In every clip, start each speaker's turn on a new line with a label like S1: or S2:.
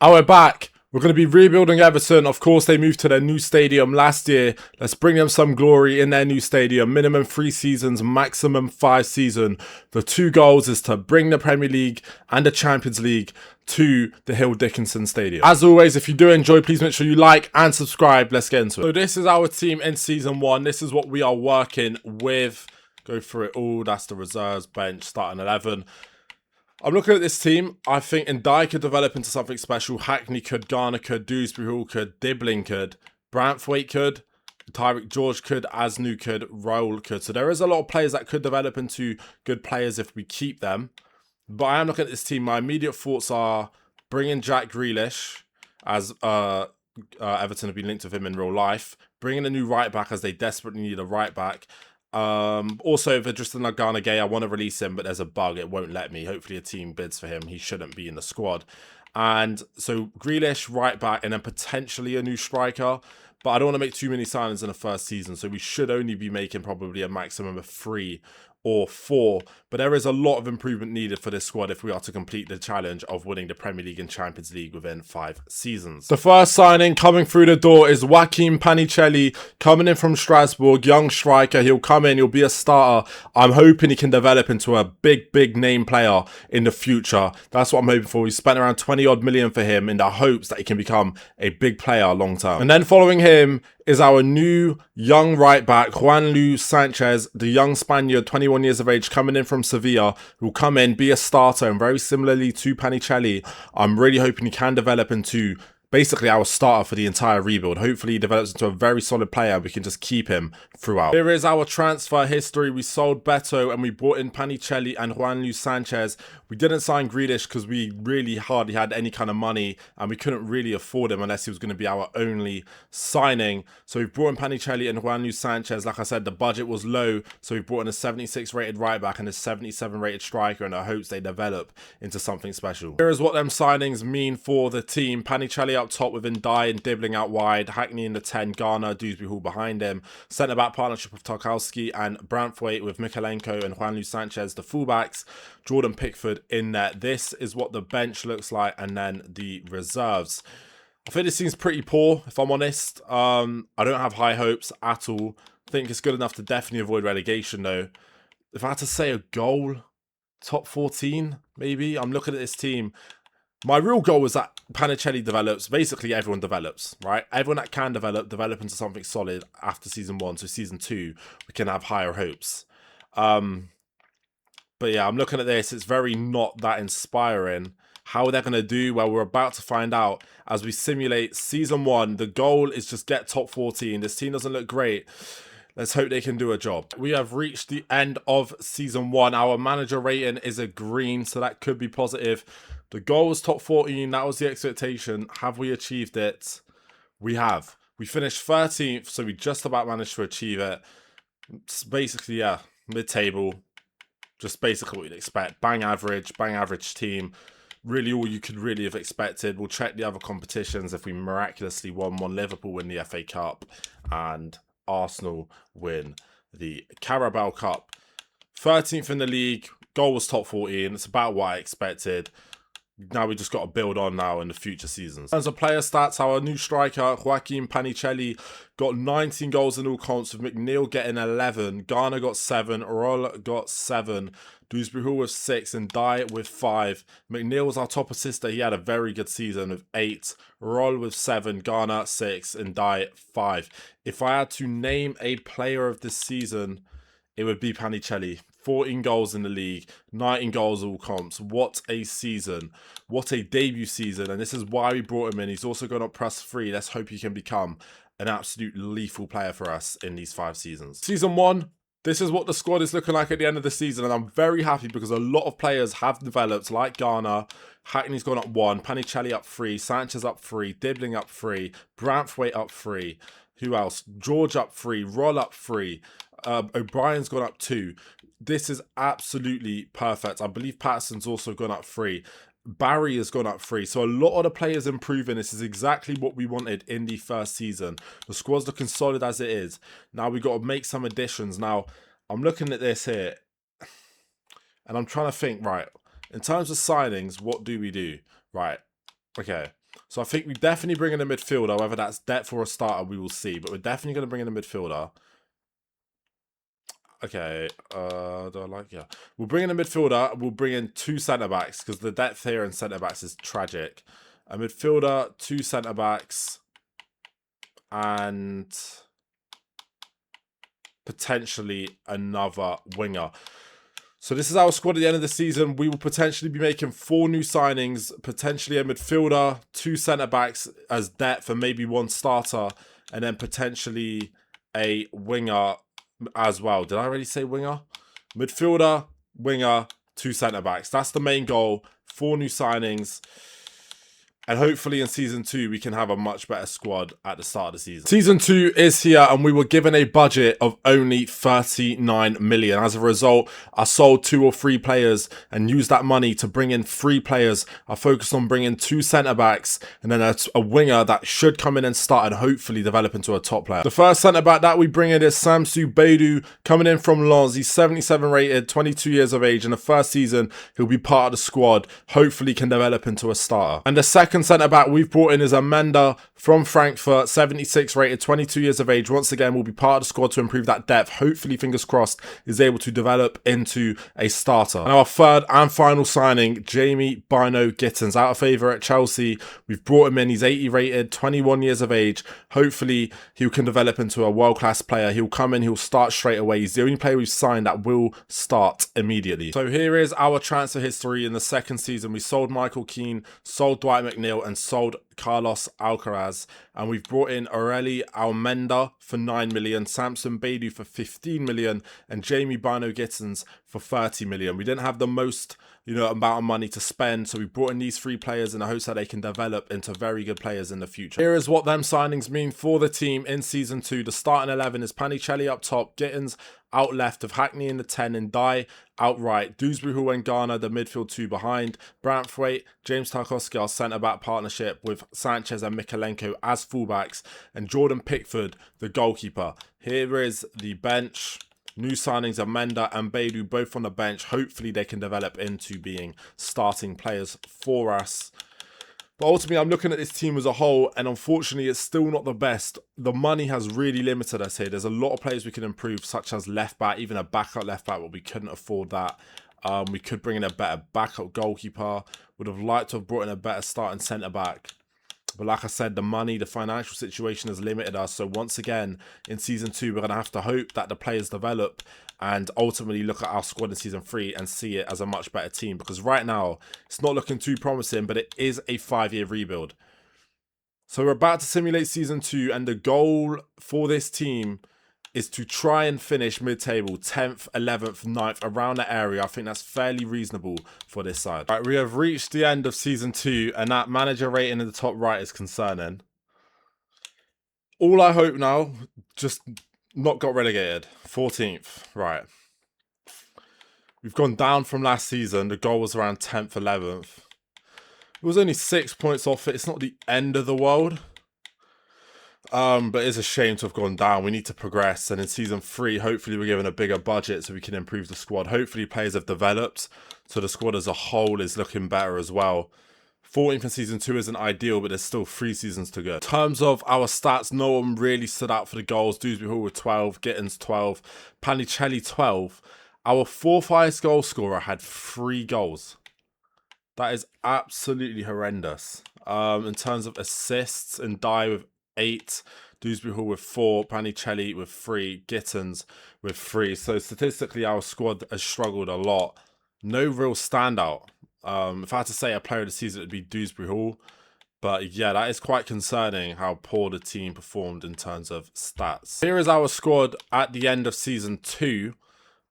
S1: And we're back. We're going to be rebuilding Everton. Of course, they moved to their new stadium last year. Let's bring them some glory in their new stadium. Minimum 3 seasons, maximum 5 seasons. The two goals is to bring the Premier League and the Champions League to the Hill Dickinson Stadium. As always, if you do enjoy, please make sure you like and subscribe. Let's get into it. So this is our team in season 1. This is what we are working with. Go through it all. That's the reserves, bench, starting 11. I'm looking at this team. I think Ndai could develop into something special. Hackney could, Garner could, Dewsbury Hall could, Dibbling could, Branthwaite could, Tyrick George could, Asnu could, Raul could. So there is a lot of players that could develop into good players if we keep them. But I am looking at this team. My immediate thoughts are bringing Jack Grealish, as Everton have been linked with him in real life. Bringing a new right back as they desperately need a right back. Also, for Tristan Lagana Gay, I want to release him, but there's a bug. It won't let me. Hopefully a team bids for him. He shouldn't be in the squad. And so Grealish, right back, and then potentially a new striker. But I don't want to make too many signings in the first season, so we should only be making probably a maximum of 3 or 4. But there is a lot of improvement needed for this squad if we are to complete the challenge of winning the Premier League and Champions League within 5 seasons. The first signing coming through the door is Joaquin Panicelli, coming in from Strasbourg, young striker. He'll come in, he'll be a starter. I'm hoping he can develop into a big name player in the future. That's what I'm hoping for. We spent around 20 odd million for him in the hopes that he can become a big player long term. And then following him is our new young right back, Juan Luis Sanchez, the young Spaniard, 21 years of age, coming in from Sevilla, who will come in, be a starter, and very similarly to Panicelli, I'm really hoping he can develop into basically our starter for the entire rebuild. Hopefully he develops into a very solid player and we can just keep him throughout. Here is our transfer history. We sold Beto and we brought in Panicelli and Juan Luis Sanchez. We didn't sign Grealish because we really hardly had any kind of money and we couldn't really afford him unless he was going to be our only signing. So we brought in Panicelli and Juan Luis Sanchez. Like I said, the budget was low, so we brought in a 76 rated right back and a 77 rated striker in the hopes they develop into something special. Here is what them signings mean for the team. Panicelli up top with Ndai and Dibbling out wide, Hackney in the 10, Garner, Dewsbury Hall behind him, centre back partnership of Tarkowski and Branthwaite with Mikalenko and Juan Luis Sanchez, the fullbacks, Jordan Pickford in there. This is what the bench looks like, and then the reserves. I think this seems pretty poor, if I'm honest. I don't have high hopes at all. I think it's good enough to definitely avoid relegation though. If I had to say a goal, top 14 maybe. I'm looking at this team. My real goal is that Panicelli develops. Basically, everyone develops, right? Everyone that can develop into something solid after season 1. So season 2, we can have higher hopes. But yeah, I'm looking at this. It's very not that inspiring. How are they going to do? Well, we're about to find out as we simulate season 1. The goal is just get top 14. This team doesn't look great. Let's hope they can do a job. We have reached the end of season 1. Our manager rating is a green, so that could be positive. The goal was top 14. That was the expectation. Have we achieved it? We have. We finished 13th, so we just about managed to achieve it. It's basically, yeah, mid-table. Just basically what you'd expect. Bang average team. Really all you could really have expected. We'll check the other competitions if we miraculously won. Liverpool win the FA Cup and Arsenal win the Carabao Cup. 13th in the league. Goal was top 14. It's about what I expected. Now we just got to build on now in the future seasons. In terms of player stats, our new striker, Joaquin Panicelli, got 19 goals in all comps, with McNeil getting 11. Garner got 7. Roll got 7. Dewsbury Hall with 6 and Dye with 5. McNeil was our top assister. He had a very good season with 8. Roll with 7. Garner 6 and Dye 5. If I had to name a player of this season, it would be Panicelli. 14 goals in the league, 19 goals all comps. What a season. What a debut season. And this is why we brought him in. He's also gone up +3. Let's hope he can become an absolute lethal player for us in these 5 seasons. Season 1, this is what the squad is looking like at the end of the season. And I'm very happy because a lot of players have developed, like Garner. Hackney's gone up 1, Panicelli up 3, Sanchez up 3, Dibbling up 3, Branthwaite up 3. Who else? George up 3, Roll up 3. O'Brien's gone up 2. This is absolutely perfect. I believe Patterson's also gone up 3. Barry has gone up 3. So a lot of the players improving. This is exactly what we wanted in the first season. The squad's looking solid as it is. Now we've got to make some additions. Now, I'm looking at this here. And I'm trying to think, right, in terms of signings, what do we do? Right, okay. So I think we definitely bring in a midfielder, whether that's depth or a starter, we will see. But we're definitely going to bring in a midfielder. Okay, do I like, yeah. We'll bring in a midfielder. We'll bring in 2 centre-backs because the depth here in centre-backs is tragic. A midfielder, 2 centre-backs, and potentially another winger. So this is our squad at the end of the season. We will potentially be making 4 new signings, potentially a midfielder, 2 centre-backs as depth, and maybe 1 starter, and then potentially a winger as well. Did I already say winger? Midfielder, winger, 2 centre-backs. That's the main goal. 4 new signings. And hopefully in Season 2, we can have a much better squad at the start of the season. Season 2 is here, and we were given a budget of only 39 million. As a result, I sold 2 or 3 players and used that money to bring in 3 players. I focused on bringing 2 centre-backs and then a winger that should come in and start and hopefully develop into a top player. The first centre-back that we bring in is Samsu Beidou, coming in from Lens. He's 77 rated, 22 years of age. In the first season, he'll be part of the squad. Hopefully can develop into a starter. And the second centre-back we've brought in is Amanda from Frankfurt, 76 rated, 22 years of age. Once again, will be part of the squad to improve that depth. Hopefully, fingers crossed, is able to develop into a starter. And our third and final signing, Jamie Bino Gittens, out of favour at Chelsea. We've brought him in. He's 80 rated, 21 years of age. Hopefully, he can develop into a world-class player. He'll come in, he'll start straight away. He's the only player we've signed that will start immediately. So here is our transfer history in the second season. We sold Michael Keane, sold Dwight McNeil, and sold Carlos Alcaraz, and we've brought in Aureli Almenda for 9 million, Samson Beidou for 15 million, and Jamie Bino Gittens for 30 million. We didn't have the most, amount of money to spend, so we brought in these 3 players in the hopes that they can develop into very good players in the future. Here is what them signings mean for the team in Season 2. The starting 11 is Panicelli up top, Gittens out left of Hackney in the 10 and Dye out right, Dewsbury Hall and Garner the midfield 2 behind, Branthwaite, James Tarkowski our centre-back partnership with Sanchez and Mikalenko as fullbacks, and Jordan Pickford the goalkeeper. Here is the bench. New signings Amanda and Beidou both on the bench. Hopefully they can develop into being starting players for us. But ultimately, I'm looking at this team as a whole, and unfortunately, it's still not the best. The money has really limited us here. There's a lot of players we can improve, such as left back, even a backup left back, but we couldn't afford that. We could bring in a better backup goalkeeper. Would have liked to have brought in a better starting centre back. But like I said, the money, the financial situation has limited us. So once again, in Season 2, we're going to have to hope that the players develop and ultimately look at our squad in Season 3 and see it as a much better team. Because right now, it's not looking too promising, but it is a 5-year rebuild. So we're about to simulate Season 2, and the goal for this team is to try and finish mid-table, 10th, 11th, 9th, around that area. I think that's fairly reasonable for this side. Right, we have reached the end of Season 2, and that manager rating in the top right is concerning. All I hope now, just not got relegated. 14th, right. We've gone down from last season. The goal was around 10th, 11th. It was only 6 points off it. It's not the end of the world. But it's a shame to have gone down. We need to progress, and in Season 3, hopefully we're given a bigger budget so we can improve the squad. Hopefully players have developed, so the squad as a whole is looking better as well. 14th in Season 2 isn't ideal, but there's still 3 seasons to go. In terms of our stats, no one really stood out for the goals. Dewsbury Hall with 12, Gittens 12, Panicelli 12. Our 4th highest goal scorer had 3 goals. That is absolutely horrendous. In terms of assists, and Dye with 8, Dewsbury Hall with 4, Panicelli with 3, Gittens with 3. So statistically, our squad has struggled a lot. No real standout. If I had to say a player of the season, it would be Dewsbury Hall. But yeah, that is quite concerning how poor the team performed in terms of stats. Here is our squad at the end of Season 2.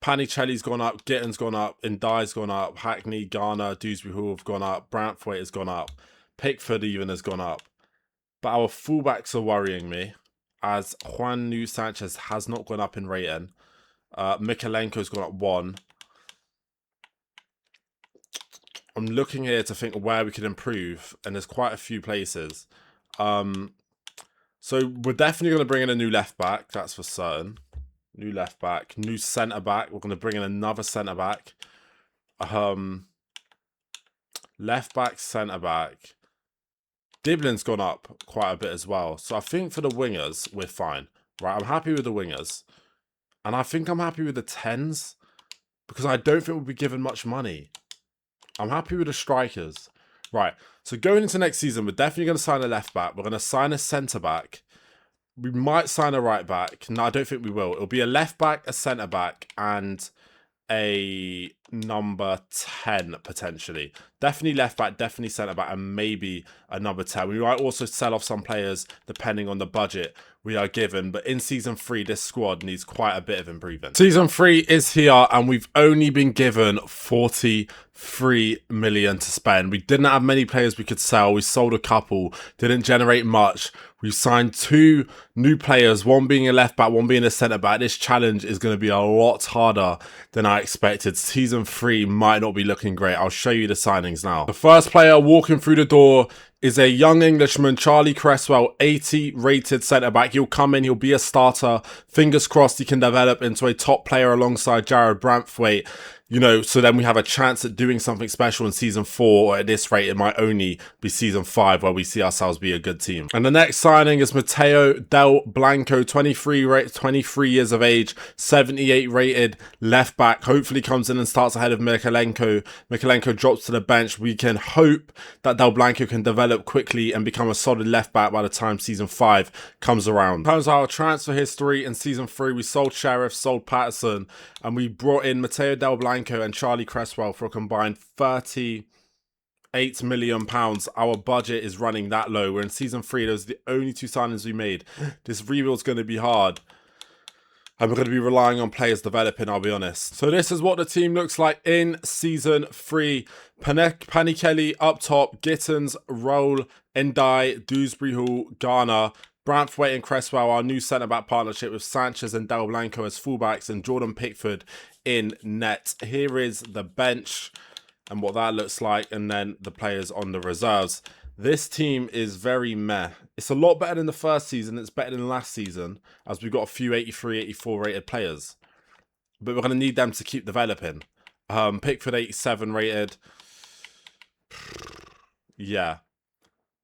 S1: Panicelli's gone up, Gittens gone up, Ndai's gone up, Hackney, Garner, Dewsbury Hall have gone up, Branthwaite has gone up, Pickford even has gone up. But our fullbacks are worrying me, as Juan New Sanchez has not gone up in rating. Mikalenko's gone up 1. I'm looking here to think where we could improve, and there's quite a few places. So we're definitely going to bring in a new left back, that's for certain. New left back, new centre back. We're going to bring in another centre back. Left back, centre back. Diblin's gone up quite a bit as well. So I think for the wingers, we're fine. Right, I'm happy with the wingers. And I think I'm happy with the 10s. Because I don't think we'll be given much money. I'm happy with the strikers. Right, so going into next season, we're definitely going to sign a left back. We're going to sign a centre back. We might sign a right back. No, I don't think we will. It'll be a left back, a centre back, and a number 10 potentially. Definitely left back, definitely centre back, and maybe a number 10. We might also sell off some players depending on the budget we are given, but in season 3 this squad needs quite a bit of improvement. Season 3 is here and we've only been given 43 million to spend. We didn't have many players we could sell. We sold a couple, didn't generate much. We've signed 2 new players, one being a left back, one being a centre back. This challenge is going to be a lot harder than I expected. Season 3 might not be looking great. I'll show you the signings now. The first player walking through the door is a young Englishman, Charlie Cresswell, 80 rated centre back. He'll come in, he'll be a starter. Fingers crossed he can develop into a top player alongside Jared Branthwaite. You know, so then we have a chance at doing something special in season 4, or at this rate, it might only be season 5 where we see ourselves be a good team. And the next signing is Mateo Del Blanco, 23 years of age, 78 rated left back. Hopefully comes in and starts ahead of Mikalenko. Mikalenko drops to the bench. We can hope that Del Blanco can develop quickly and become a solid left back by the time season 5 comes around. In terms of our transfer history in season 3, we sold Sheriff, sold Patterson, and we brought in Mateo Del Blanco and Charlie Cresswell for a combined £38 million. Our budget is running that low. We're in season 3. Those are the only 2 signings we made. This rebuild's going to be hard. And we're going to be relying on players developing, I'll be honest. So this is what the team looks like in season 3. Panikeli up top, Gittins, Roll, Ndai, Dewsbury Hall, Garner, Branthwaite and Cresswell, our new centre-back partnership with Sanchez and Del Blanco as fullbacks and Jordan Pickford in net. Here is the bench and what that looks like, and then the players on the reserves. This team is very meh. It's a lot better than the first season. It's better than last season, as we've got a few 83, 84 rated players. But we're going to need them to keep developing. Pickford 87 rated. Yeah.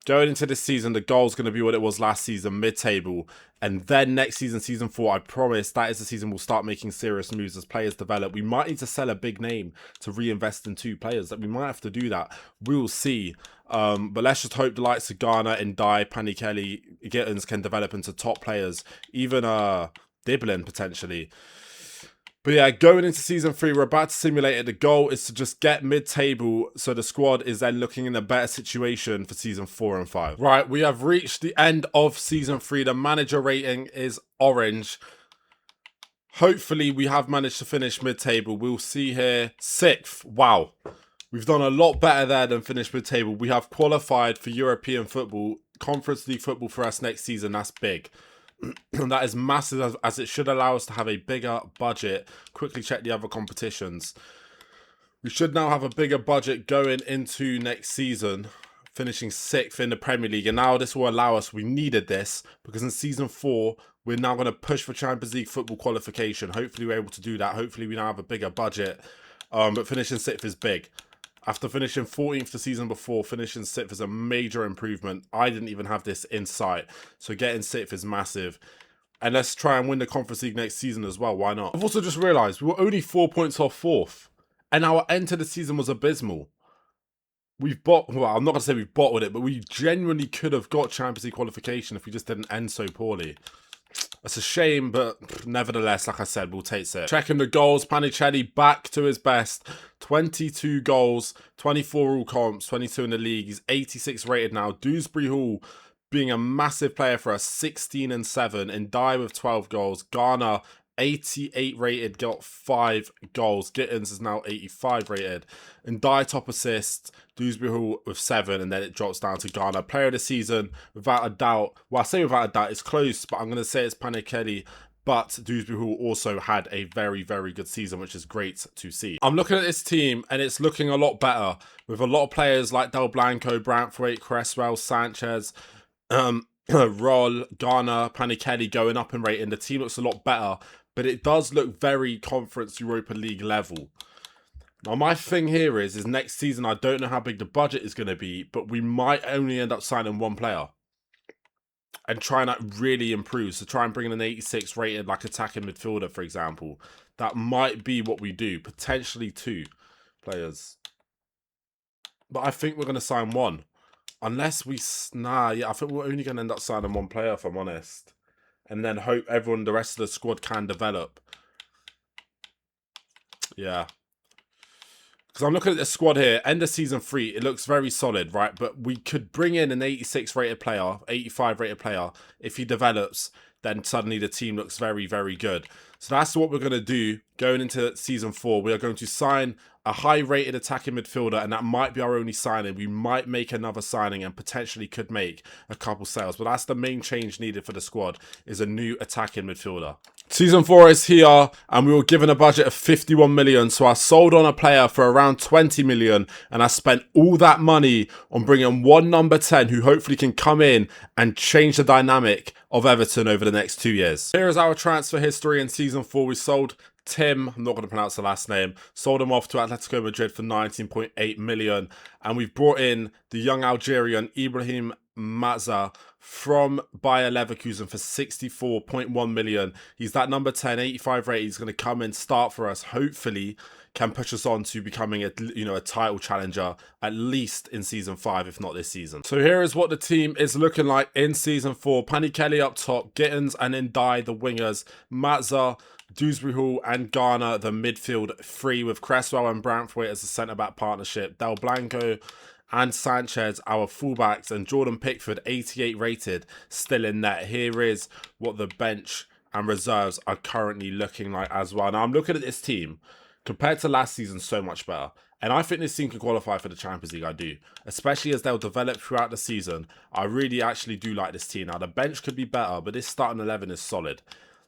S1: Going into this season, the goal's going to be what it was last season, mid-table. And then next season, season 4, I promise that is the season we'll start making serious moves as players develop. We might need to sell a big name to reinvest in 2 players. That we might have to do that. We'll see. But let's just hope the likes of Garner, Ndai, Panikeli, Gittins can develop into top players. Even Diblin, potentially. But yeah, going into season 3, we're about to simulate it. The goal is to just get mid-table so the squad is then looking in a better situation for season 4 and 5. Right, we have reached the end of season 3. The manager rating is orange. Hopefully, we have managed to finish mid-table. We'll see here. 6th. Wow. We've done a lot better there than finished mid-table. We have qualified for European football, Conference League football for us next season. That's big. And that is massive, as it should allow us to have a bigger budget. Quickly check the other competitions. We should now have a bigger budget going into next season, finishing 6th in the Premier League. And now this will allow us, we needed this, because in season 4, we're now going to push for Champions League football qualification. Hopefully we're able to do that. Hopefully we now have a bigger budget. But finishing 6th is big. After finishing 14th the season before, finishing 6th is a major improvement. I didn't even have this in sight. So getting 6th is massive. And let's try and win the Conference League next season as well. Why not? I've also just realised we were only 4 points off 4th. And our end to the season was abysmal. Well, I'm not going to say we've bottled it, but we genuinely could have got Champions League qualification if we just didn't end so poorly. It's a shame, but nevertheless, like I said, we'll take it. Checking the goals, Panichelli back to his best. 22 goals, 24 all comps, 22 in the league. He's 86 rated now. Dewsbury Hall being a massive player for us, 16 and 7. Ndai with 12 goals. Garner, 88 rated, got 5 goals. Gittins is now 85 rated. Ndai top assist. Dewsbury Hall with 7, and then it drops down to Garner. Player of the season, without a doubt. Well, I say without a doubt, it's close, but I'm going to say it's Panikeli. But Dewsbury Hall also had a very, very good season, which is great to see. I'm looking at this team, and it's looking a lot better. With a lot of players like Del Blanco, Branthwaite, Cresswell, Sanchez, Roll, Garner, Panikeli going up in rating. The team looks a lot better, but it does look very Conference Europa League level. Now, my thing here is next season, I don't know how big the budget is going to be, but we might only end up signing one player and trying to really improve. So try and bring in an 86 rated like attacking midfielder, for example. That might be what we do. Potentially two players. But I think we're going to sign one. Unless we... Nah, yeah, I think we're only going to end up signing one player, if I'm honest. And then hope everyone, the rest of the squad can develop. Yeah. Because I'm looking at the squad here, end of season 3, it looks very solid, right? But we could bring in an 86 rated player, 85 rated player. If he develops, then suddenly the team looks very, very good. So that's what we're going to do going into season 4. We are going to sign a high rated attacking midfielder, and that might be our only signing. We might make another signing and potentially could make a couple sales. But that's the main change needed for the squad, is a new attacking midfielder. Season 4 is here, and we were given a budget of 51 million, so I sold on a player for around 20 million, and I spent all that money on bringing one number 10 who hopefully can come in and change the dynamic of Everton over the next 2 years. Here is our transfer history in season 4. We sold Tim, I'm not going to pronounce the last name, sold him off to Atletico Madrid for 19.8 million, and we've brought in the young Algerian Ibrahim Mazza from Bayer Leverkusen for 64.1 million. He's that number 10, 85 rate. He's going to come and start for us. Hopefully, can push us on to becoming a title challenger, at least in season 5, if not this season. So here is what the team is looking like in season 4. Pani Kelly up top, Gittins and Ndai the wingers, Mazza, Dewsbury Hall and Garner the midfield 3, with Cresswell and Branthwaite as a centre-back partnership. Del Blanco and Sanchez, our fullbacks, and Jordan Pickford, 88 rated, still in net. Here is what the bench and reserves are currently looking like as well. Now, I'm looking at this team. Compared to last season, so much better. And I think this team can qualify for the Champions League, I do. Especially as they'll develop throughout the season. I really actually do like this team. Now, the bench could be better, but this starting 11 is solid.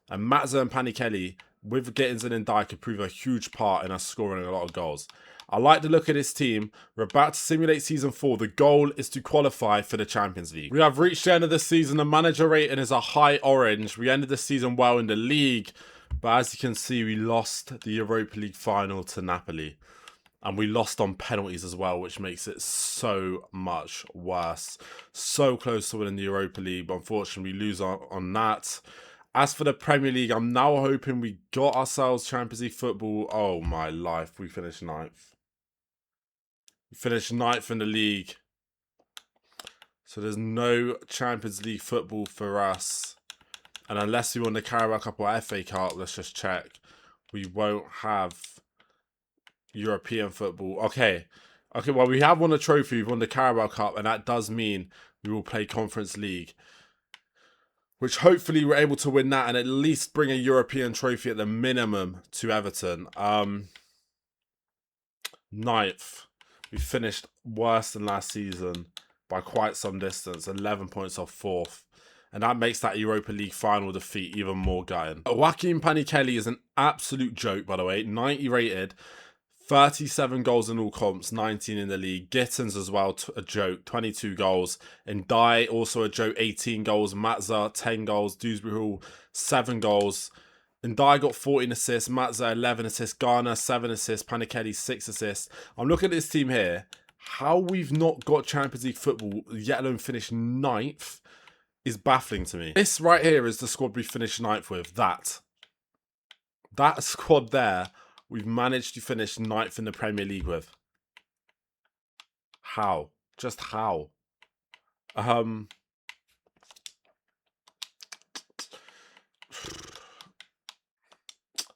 S1: And Mazza and Pani Kelly, with Gittins and Ndai, could prove a huge part in us scoring a lot of goals. I like the look of this team. We're about to simulate season 4. The goal is to qualify for the Champions League. We have reached the end of the season. The manager rating is a high orange. We ended the season well in the league. But as you can see, we lost the Europa League final to Napoli. And we lost on penalties as well, which makes it so much worse. So close to winning the Europa League, but unfortunately we lose on that. As for the Premier League, I'm now hoping we got ourselves Champions League football. Oh my life, we finished 9th. We finished 9th in the league. So there's no Champions League football for us. And unless we won the Carabao Cup or FA Cup, let's just check. We won't have European football. Okay, well, we have won a trophy. We've won the Carabao Cup, and that does mean we will play Conference League. Which hopefully we're able to win that and at least bring a European trophy at the minimum to Everton. 9th. We finished worse than last season by quite some distance. 11 points off 4th. And that makes that Europa League final defeat even more gutting. Joaquin Pani Kelly is an absolute joke, by the way. 90 rated. 37 goals in all comps, 19 in the league. Gittins as well, a joke, 22 goals. Ndai, also a joke, 18 goals. Mazza, 10 goals. Dewsbury Hall, 7 goals. Ndai got 14 assists. Mazza, 11 assists. Garner, 7 assists. Pani Kelly, 6 assists. I'm looking at this team here. How we've not got Champions League football, yet alone finished 9th, is baffling to me. This right here is the squad we finished 9th with. That squad there, we've managed to finish 9th in the Premier League with. How? Just how? I'm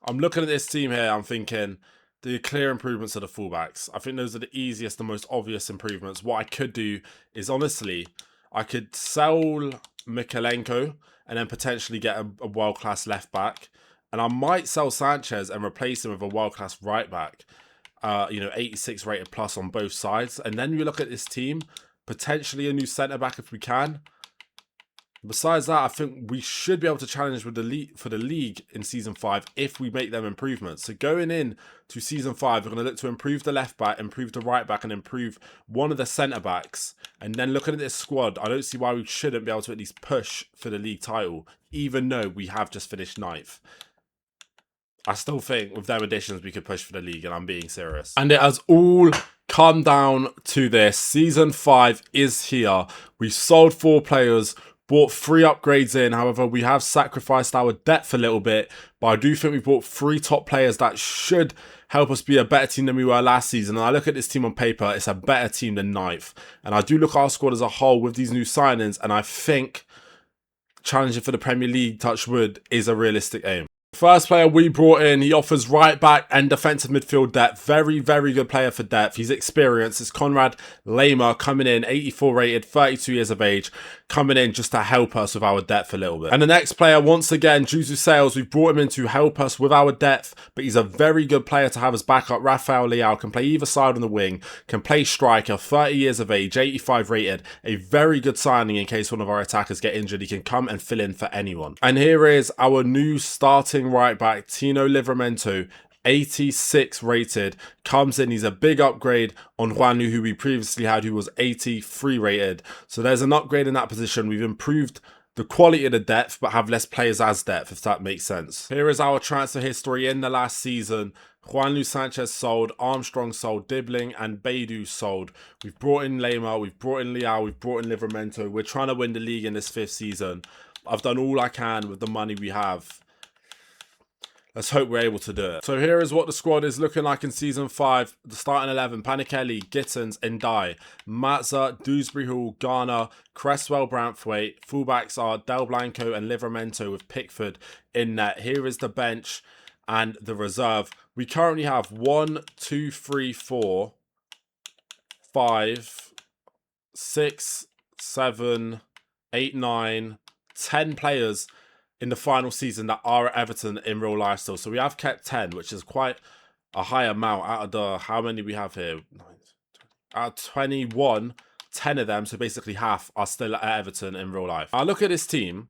S1: looking at this team here, I'm thinking the clear improvements are the fullbacks. I think those are the easiest and most obvious improvements. What I could do is, honestly, I could sell Mikalenko and then potentially get a world-class left-back. And I might sell Sanchez and replace him with a world-class right-back. 86 rated plus on both sides. And then you look at this team, potentially a new centre-back if we can. Besides that, I think we should be able to challenge with for the league in Season 5 if we make them improvements. So going in to Season 5, we're going to look to improve the left-back, improve the right-back, and improve one of the centre-backs. And then looking at this squad, I don't see why we shouldn't be able to at least push for the league title, even though we have just finished 9th. I still think with their additions, we could push for the league, and I'm being serious. And it has all come down to this. Season 5 is here. We sold 4 players, bought 3 upgrades in. However, we have sacrificed our depth a little bit, but I do think we bought 3 top players that should help us be a better team than we were last season. And I look at this team on paper, it's a better team than 9th. And I do look at our squad as a whole with these new signings, and I think challenging for the Premier League, touch wood, is a realistic aim. First player we brought in, he offers right back and defensive midfield depth. Very, very good player for depth. He's experienced. It's Conrad Lema coming in, 84 rated, 32 years of age, coming in just to help us with our depth a little bit. And the next player, once again, Jesus Sales, we've brought him in to help us with our depth, but he's a very good player to have as backup. Rafael Leao can play either side on the wing, can play striker, 30 years of age, 85 rated, a very good signing in case one of our attackers get injured. He can come and fill in for anyone. And here is our new starting right back, Tino Livramento, 86 rated, comes in. He's a big upgrade on Juanu, who we previously had, who was 83 rated. So there's an upgrade in that position. We've improved the quality of the depth, but have less players as depth, if that makes sense. Here is our transfer history in the last season. Juanlu Sanchez sold, Armstrong sold, Dibbling and Beidou sold. We've brought in Lema, we've brought in Leao, we've brought in Livramento. We're trying to win the league in this 5th season. I've done all I can with the money we have. Let's hope we're able to do it. So here is what the squad is looking like in Season 5. The starting 11, Panikelli, Gittins, Ndai, Matza, Dewsbury Hall, Garner, Cresswell, Branthwaite. Fullbacks are Del Blanco and Livramento with Pickford in net. Here is the bench and the reserve. We currently have 1, 2, 3, 4, 5, 6, 7, 8, 9, 10 players in the final season that are at Everton in real life still. So we have kept 10, which is quite a high amount out of the, how many we have here? Out of 21, 10 of them, so basically half, are still at Everton in real life. I look at this team.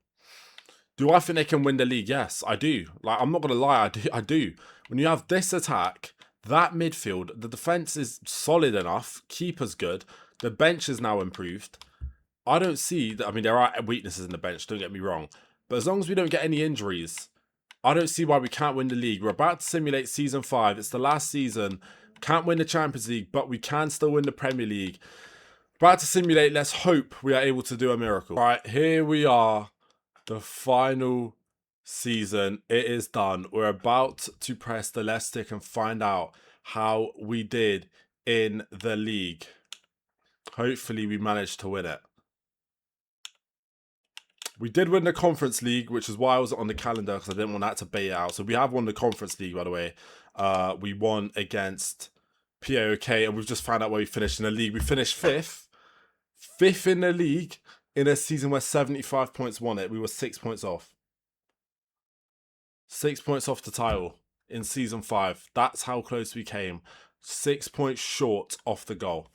S1: Do I think they can win the league? Yes, I do. Like, I'm not going to lie, I do. When you have this attack, that midfield, the defence is solid enough, keeper's good, the bench is now improved. I don't see that. I mean, there are weaknesses in the bench, don't get me wrong. But as long as we don't get any injuries, I don't see why we can't win the league. We're about to simulate Season 5. It's the last season. Can't win the Champions League, but we can still win the Premier League. About to simulate. Let's hope we are able to do a miracle. All right, here we are. The final season. It is done. We're about to press the left stick and find out how we did in the league. Hopefully, we managed to win it. We did win the Conference League, which is why I was on the calendar, because I didn't want that to bait it out. So we have won the Conference League, by the way. We won against PAOK, and we've just found out where we finished in the league. We finished 5th. 5th in the league in a season where 75 points won it. We were 6 points off. 6 points off the title in Season 5. That's how close we came. 6 points short off the goal.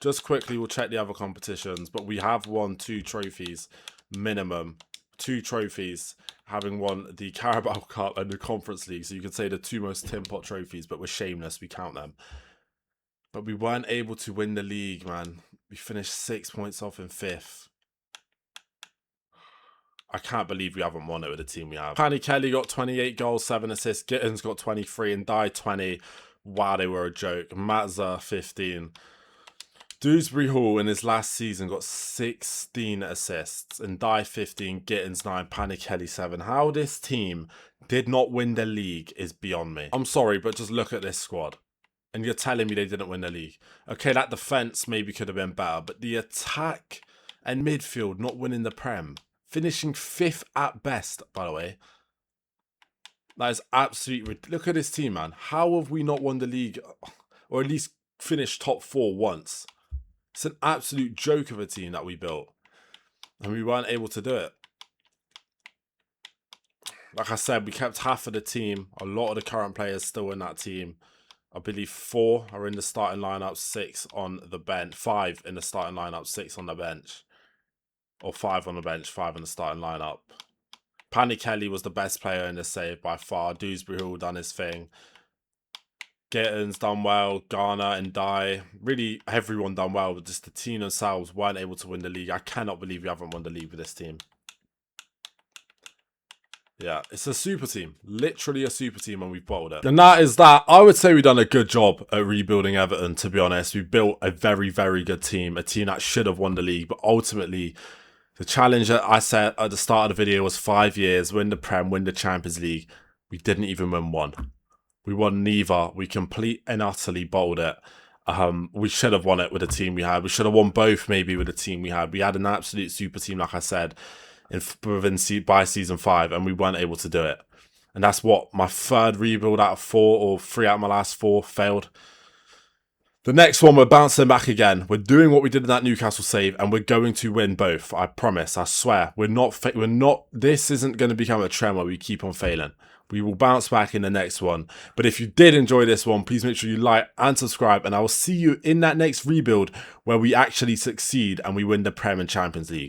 S1: Just quickly, we'll check the other competitions, but we have won 2 trophies, minimum. 2 trophies, having won the Carabao Cup and the Conference League. So you could say the 2 most tin pot trophies, but we're shameless, we count them. But we weren't able to win the league, man. We finished 6 points off in 5th. I can't believe we haven't won it with the team we have. Paddy Kelly got 28 goals, 7 assists. Gittins got 23 and Ndai 20. Wow, they were a joke. Matza 15. Dewsbury Hall in his last season got 16 assists, and Ndai 15, Gittins 9, Panikelli 7. How this team did not win the league is beyond me. I'm sorry, but just look at this squad. And you're telling me they didn't win the league. Okay, that defence maybe could have been better, but the attack and midfield not winning the Prem. Finishing 5th at best, by the way. That is absolutely... Look at this team, man. How have we not won the league? Or at least finished top 4 once? It's an absolute joke of a team that we built. And we weren't able to do it. Like I said, we kept half of the team. A lot of the current players still in that team. I believe 4 are in the starting lineup, 6 on the bench. 5 in the starting lineup, 6 on the bench. Or 5 on the bench, 5 in the starting lineup. Panikelli was the best player in the save by far. Dewsbury Hall done his thing. Gittins done well, Garner and Ndai, really everyone done well, but just the team themselves weren't able to win the league. I cannot believe we haven't won the league with this team. Yeah, it's a super team. Literally a super team, and we've bottled it. And that is that. I would say we've done a good job at rebuilding Everton, to be honest. We built a very, very good team. A team that should have won the league. But ultimately, the challenge that I set at the start of the video was 5 years, win the Prem, win the Champions League. We didn't even win one. We won neither. We complete and utterly bottled it. We should have won it with the team we had. We should have won both maybe with the team we had. We had an absolute super team, like I said, by season 5, and we weren't able to do it. And that's what my third rebuild out of 4, or 3 out of my last 4 failed. The next one, we're bouncing back again. We're doing what we did in that Newcastle save, and we're going to win both. I promise. I swear. We're not. This isn't going to become a trend where we keep on failing. We will bounce back in the next one. But if you did enjoy this one, please make sure you like and subscribe, and I will see you in that next rebuild where we actually succeed and we win the Prem and Champions League.